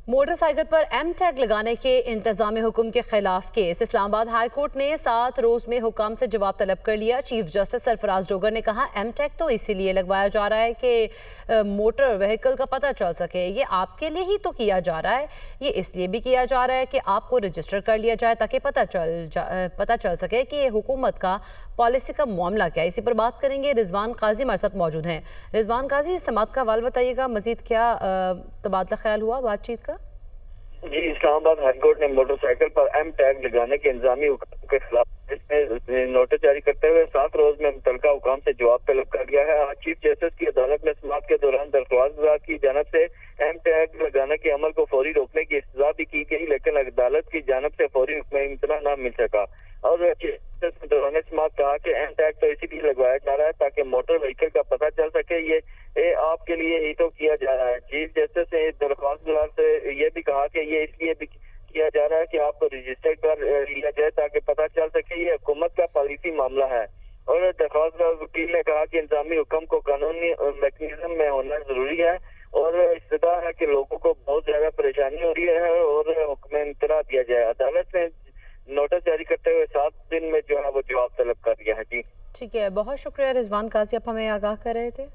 Motor cycle پر M tag لگانے کے انتظامی حکم کے خلاف کیس۔ اسلام آباد ہائی کورٹ نے 7 روز میں حکام سے جواب طلب کر لیا۔ چیف جسٹس سرفراز ڈوگر نے کہا ایم ٹیگ تو اسی لیے لگوایا جا رہا ہے کہ موٹر وہیکل کا پتہ چل سکے، یہ آپ کے لیے ہی تو کیا جا رہا ہے، یہ اس لیے بھی کیا جا رہا ہے کہ آپ کو رجسٹر کر لیا جائے تاکہ پتہ چل سکے کہ حکومت کا پالیسی کا معاملہ کیا ہے۔ اسی پر بات کریں گے، رضوان قاضی ہمارے ساتھ موجود ہیں۔ رضوان قاضی، اس سماعت کا حوالہ بتائیے گا، مزید کیا تبادلہ خیال ہوا بات چیت کا؟ جی، اسلام آباد ہائی کورٹ نے موٹر سائیکل پر ایم ٹیگ لگانے کے انتظامی حکم کے خلاف نوٹس جاری کرتے ہوئے 7 روز میں متعلقہ حکام سے جواب طلب کر لیا ہے۔ آج چیف جسٹس کی عدالت میں سماعت کے دوران درخواست گزار کی جانب سے ایم ٹیگ لگانے کے عمل کو فوری روکنے کی استدعا بھی کی گئی، لیکن عدالت کی جانب سے فوری حکم امتناع نہ مل سکا۔ اور چیف جسٹس نے دوران سماعت کہا کہ ایم ٹیگ تو اسی لیے لگوایا جا رہا ہے تاکہ موٹر وہیکل کا پتہ چل سکے، یہ آپ کے لیے ہی تو کیا جا رہا ہے۔ چیف جسٹس نے درخواست گزار سے یہ بھی کہا کہ یہ اس لیے بھی کیا جا رہا ہے کہ آپ کو رجسٹر کر لیا جائے تاکہ پتہ چل سکے، یہ حکومت کا پالیسی معاملہ ہے۔ اور درخواست گزار وکیل نے کہا کہ انتظامی حکم کو قانونی میکینزم میں ہونا ضروری ہے اور استدعا ہے کہ لوگوں کو بہت زیادہ پریشانی ہو رہی ہے اور حکم امتناع دیا جائے۔ عدالت نے نوٹس جاری کرتے ہوئے 7 دن میں جو ہے وہ جواب طلب کر لیا ہے۔ جی ٹھیک ہے، بہت شکریہ رضوان قاضی، آپ ہمیں آگاہ کر رہے تھے۔